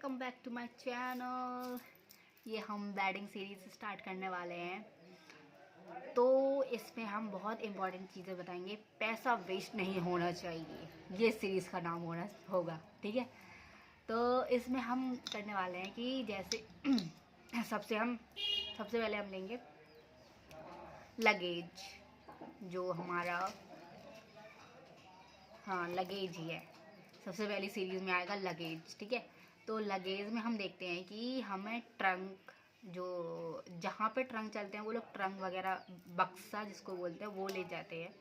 Welcome back to my channel. ये हम wedding series start करने वाले हैं, तो इसमें हम बहुत इम्पोर्टेंट चीज़ें बताएंगे। पैसा वेस्ट नहीं होना चाहिए, ये सीरीज़ का नाम होगा। ठीक है, तो इसमें हम करने वाले हैं कि जैसे सबसे पहले हम लेंगे लगेज, जो हमारा लगेज ही है। सबसे पहली सीरीज़ में आएगा लगेज। ठीक है, तो लगेज में हम देखते हैं कि हमें ट्रंक, जो जहाँ पे ट्रंक चलते हैं वो लोग ट्रंक वगैरह, बक्सा जिसको बोलते हैं, वो ले जाते हैं।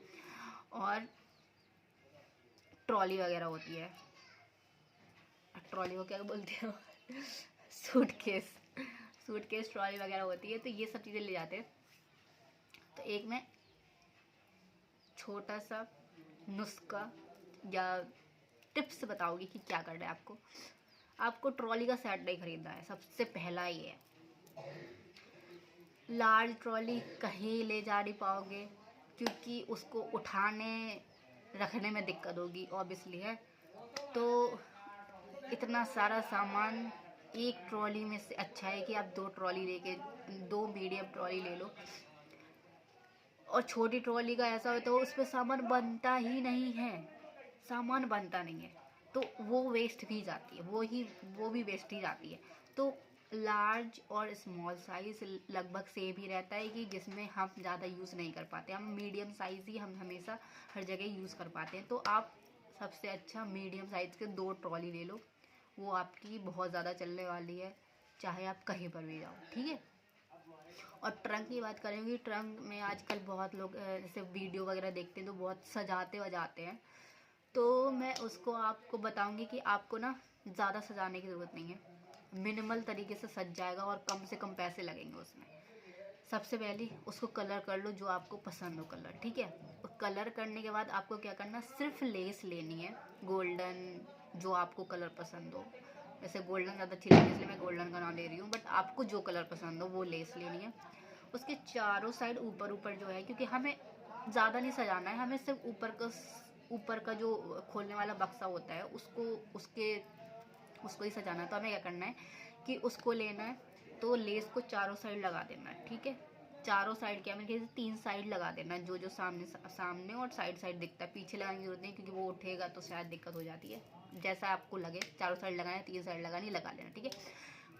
और ट्रॉली वगैरह होती है, ट्रॉली को क्या बोलते हो सूटकेस ट्रॉली वगैरह होती है, तो ये सब चीज़ें ले जाते हैं। तो एक मैं छोटा सा नुस्खा या टिप्स बताओगी कि क्या करना है आपको ट्रॉली का सेट नहीं खरीदना है। सबसे पहला ये है, लार्ज ट्रॉली कहीं ले जा नहीं पाओगे, क्योंकि उसको उठाने रखने में दिक्कत होगी, ऑब्वियसली है। तो इतना सारा सामान एक ट्रॉली में से अच्छा है कि आप दो मीडियम ट्रॉली ले लो। और छोटी ट्रॉली का ऐसा होता है उसमें सामान बनता ही नहीं है, तो वो वेस्ट भी जाती है, वो भी वेस्ट ही जाती है। तो लार्ज और स्मॉल साइज़ लगभग सेम ही रहता है, कि जिसमें हम ज़्यादा यूज़ नहीं कर पाते। हम मीडियम साइज़ ही हम हमेशा हर जगह यूज़ कर पाते हैं। तो आप सबसे अच्छा मीडियम साइज़ के 2 ट्रॉली ले लो, वो आपकी बहुत ज़्यादा चलने वाली है, चाहे आप कहीं पर भी जाओ। ठीक है, और ट्रंक की बात करेंगे, ट्रंक में आजकल बहुत लोग जैसे वीडियो वगैरह देखते हैं तो बहुत सजाते वजाते हैं। तो मैं उसको आपको बताऊंगी कि आपको ना ज़्यादा सजाने की ज़रूरत नहीं है, मिनिमल तरीके से सज जाएगा और कम से कम पैसे लगेंगे उसमें। सबसे पहले उसको कलर कर लो, जो आपको पसंद हो कलर। ठीक है, और कलर करने के बाद आपको क्या करना, सिर्फ लेस लेनी है गोल्डन, जो आपको कलर पसंद हो। जैसे गोल्डन ज़्यादा अच्छी लगती है इसलिए मैं गोल्डन का नाम ले रही हूँ, बट आपको जो कलर पसंद हो वो लेस लेनी है। उसके चारों साइड ऊपर जो है, क्योंकि हमें ज़्यादा नहीं सजाना है, हमें सिर्फ ऊपर का जो खोलने वाला बक्सा होता है उसको ही सजाना है। तो हमें क्या करना है कि उसको लेना है, तो लेस को चारों साइड लगा देना है। ठीक है, चारों साइड क्या, मेरे ख्याल से 3 साइड लगा देना है, जो सामने और साइड दिखता है। पीछे लगाने की जरूरत नहीं, क्योंकि वो उठेगा तो शायद दिक्कत हो जाती है। जैसा आपको लगे, चारों साइड लगाना है, 3 साइड लगानी, लगा लेना। ठीक है,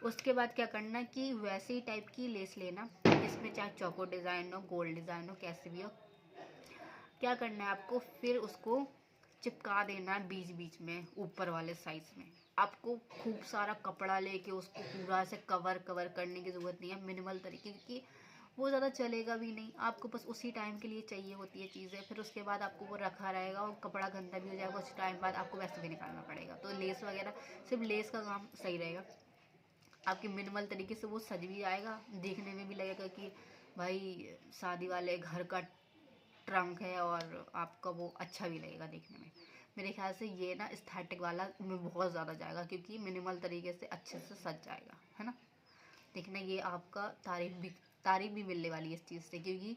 उसके बाद क्या करना कि वैसे ही टाइप की लेस लेना, इसमें चाहे चौको डिज़ाइन हो, गोल्ड डिज़ाइन हो, कैसे भी हो। क्या करना है आपको, फिर उसको चिपका देना है बीच में, ऊपर वाले साइज में। आपको खूब सारा कपड़ा लेके उसको पूरा से कवर करने की ज़रूरत नहीं है, मिनिमल तरीके की, वो ज़्यादा चलेगा भी नहीं। आपको बस उसी टाइम के लिए चाहिए होती है चीज़ें, फिर उसके बाद आपको वो रखा रहेगा और कपड़ा गंदा भी हो जाएगा, उस टाइम बाद आपको वैसे भी निकालना पड़ेगा। तो लेस वगैरह, सिर्फ लेस का काम सही रहेगा, आपके मिनिमल तरीके से वो सज भी जाएगा, देखने में भी लगेगा कि भाई शादी वाले घर का ट्रंक है, और आपका वो अच्छा भी लगेगा देखने में। मेरे ख्याल से ये ना एस्थेटिक वाला में बहुत ज़्यादा जाएगा, क्योंकि मिनिमल तरीके से अच्छे से सज जाएगा, है ना। देखना, ये आपका तारीफ भी मिलने वाली है इस चीज़ से, क्योंकि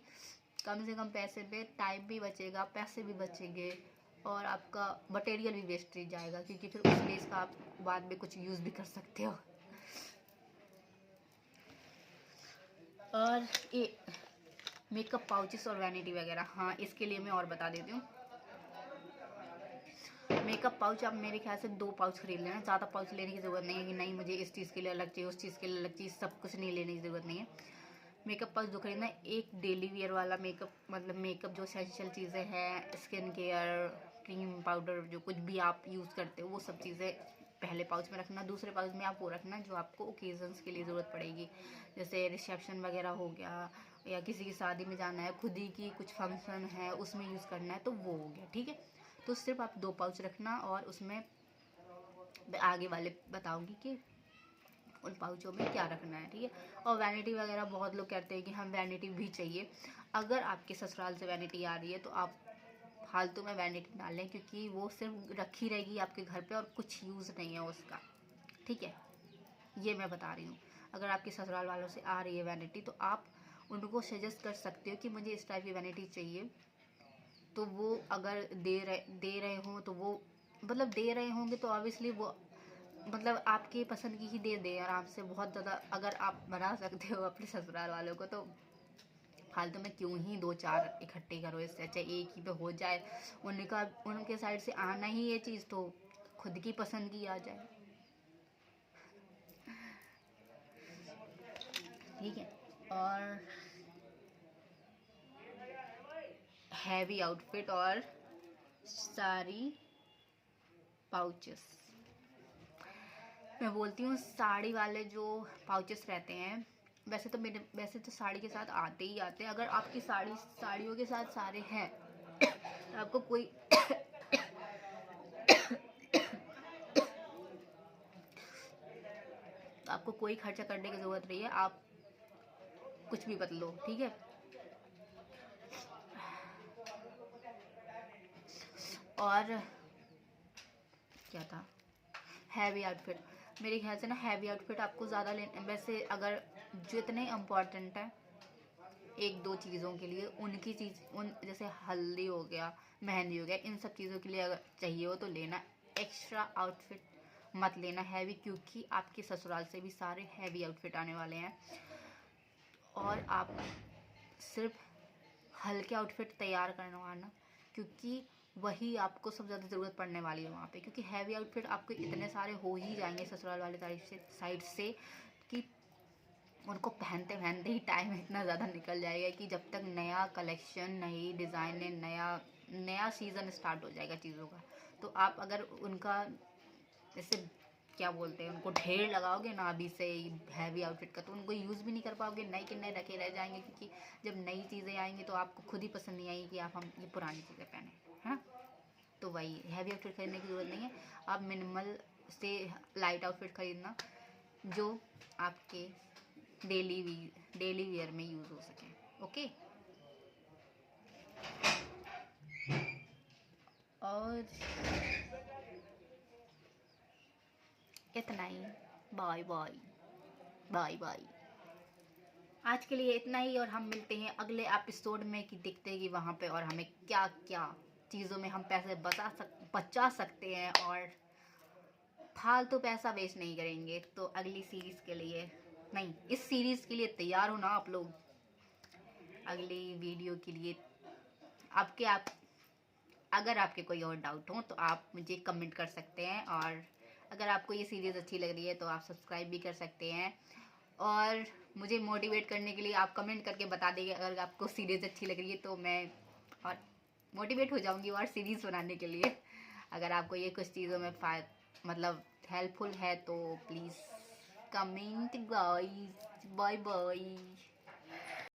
कम से कम पैसे पे टाइम भी बचेगा, पैसे भी बचेंगे, और आपका मटेरियल भी वेस्ट नहीं जाएगा, क्योंकि फिर उस लेस का आप बाद में कुछ यूज़ भी कर सकते हो। और ये मेकअप पाउचेस और वैनिटी वगैरह, हाँ इसके लिए मैं और बता देती हूँ। मेकअप पाउच आप मेरे ख्याल से 2 पाउच खरीद लेना, ज़्यादा पाउच लेने की ज़रूरत नहीं है कि नहीं मुझे इस चीज़ के लिए अलग चाहिए, उस चीज़ के लिए अलग चाहिए, सब कुछ नहीं लेने की ज़रूरत नहीं है। मेकअप पाउच 2 खरीदना है। एक डेली वेयर वाला मेकअप, मतलब मेकअप जो एसेंशियल चीज़ें हैं, स्किन केयर, क्रीम, पाउडर, जो कुछ भी आप यूज़ करते हो वो सब चीज़ें पहले पाउच में रखना। दूसरे पाउच में आप वो रखना जो आपको ओकेजन्स के लिए ज़रूरत पड़ेगी, जैसे रिसेप्शन वगैरह हो गया, या किसी की शादी में जाना है, खुद ही की कुछ फंक्शन है उसमें यूज़ करना है, तो वो हो गया। ठीक है, तो सिर्फ आप 2 पाउच रखना, और उसमें आगे वाले बताऊंगी कि उन पाउचों में क्या रखना है। ठीक है, और वैनिटी वगैरह बहुत लोग कहते हैं कि हम वैनिटी भी चाहिए। अगर आपके ससुराल से वैनिटी आ रही है तो आप फालतू में वैनिटी ना लें, क्योंकि वो सिर्फ रखी रहेगी आपके घर पे और कुछ यूज़ नहीं है उसका। ठीक है, ये मैं बता रही हूँ। अगर आपके ससुराल वालों से आ रही है वैनिटी, तो आप उनको सजेस्ट कर सकते हो कि मुझे इस टाइप की वैनिटी चाहिए, तो वो अगर दे रहे हों, तो वो मतलब दे रहे होंगे तो ऑब्वियसली वो मतलब आपके पसंद की ही दे दें आराम से, बहुत ज़्यादा। अगर आप बना सकते हो अपने ससुराल वालों को तो फालतू में क्यों ही 2-4 इकट्ठे करो, इससे अच्छा एक ही पे हो जाए। उनके साइड से आना ही ये चीज़, तो खुद की पसंद की आ जाए, ठीक है। और हैवी आउटफिट और साड़ी पाउचेस, मैं बोलती हूँ साड़ी वाले जो पाउचेस रहते हैं, वैसे तो साड़ी के साथ आते ही आते हैं। अगर आपकी साड़ियों के साथ सारे हैं तो आपको कोई आपको कोई खर्चा करने की ज़रूरत नहीं है, आप कुछ भी बदलो, ठीक है। और क्या था, हैवी आउटफिट, मेरे ख्याल से ना हैवी आउटफिट आपको ज़्यादा लेना, वैसे अगर जितने इम्पोर्टेंट है एक दो चीज़ों के लिए, उन जैसे हल्दी हो गया, मेहंदी हो गया, इन सब चीज़ों के लिए अगर चाहिए हो तो लेना। एक्स्ट्रा आउटफिट मत लेना हैवी, क्योंकि आपके ससुराल से भी सारे हैवी आउटफिट आने वाले हैं और आप सिर्फ हल्के आउटफिट तैयार करवाना, क्योंकि वही आपको सबसे ज़्यादा ज़रूरत पड़ने वाली है वहाँ पे। क्योंकि हैवी आउटफिट आपके इतने सारे हो ही जाएंगे ससुराल वाले साइड से कि उनको पहनते पहनते ही टाइम इतना ज़्यादा निकल जाएगा कि जब तक नया कलेक्शन, नई डिज़ाइने, नया सीज़न स्टार्ट हो जाएगा चीज़ों का, तो आप अगर उनका जैसे क्या बोलते हैं, उनको ढेर लगाओगे ना अभी से हैवी आउटफिट का, तो उनको यूज़ भी नहीं कर पाओगे, नए के नए रखे रह जाएंगे। क्योंकि जब नई चीज़ें आएंगी तो आपको खुद ही पसंद नहीं आएगी कि हम ये पुरानी चीज़ें पहने, है ना। तो वही हैवी आउटफिट खरीदने की ज़रूरत नहीं है, आप मिनिमल से लाइट आउटफिट खरीदना जो आपके डेली वेयर में यूज़ हो सके, ओके। और इतना ही, बाय बाय, बाय बाय। आज के लिए इतना ही, और हम मिलते हैं अगले एपिसोड में कि देखते हैं कि वहाँ पे और हमें क्या क्या चीज़ों में हम पैसे बचा सकते हैं और फालतू पैसा वेस्ट नहीं करेंगे। तो अगली सीरीज़ के लिए, नहीं, इस सीरीज़ के लिए तैयार हो ना आप लोग। अगली वीडियो के लिए अगर आपके कोई और डाउट हो तो आप मुझे कमेंट कर सकते हैं, और अगर आपको ये सीरीज़ अच्छी लग रही है तो आप सब्सक्राइब भी कर सकते हैं। और मुझे मोटिवेट करने के लिए आप कमेंट करके बता देंगे अगर आपको सीरीज़ अच्छी लग रही है, तो मैं और मोटिवेट हो जाऊंगी और सीरीज़ बनाने के लिए। अगर आपको ये कुछ चीज़ों में मतलब हेल्पफुल है तो please comment guys, bye bye.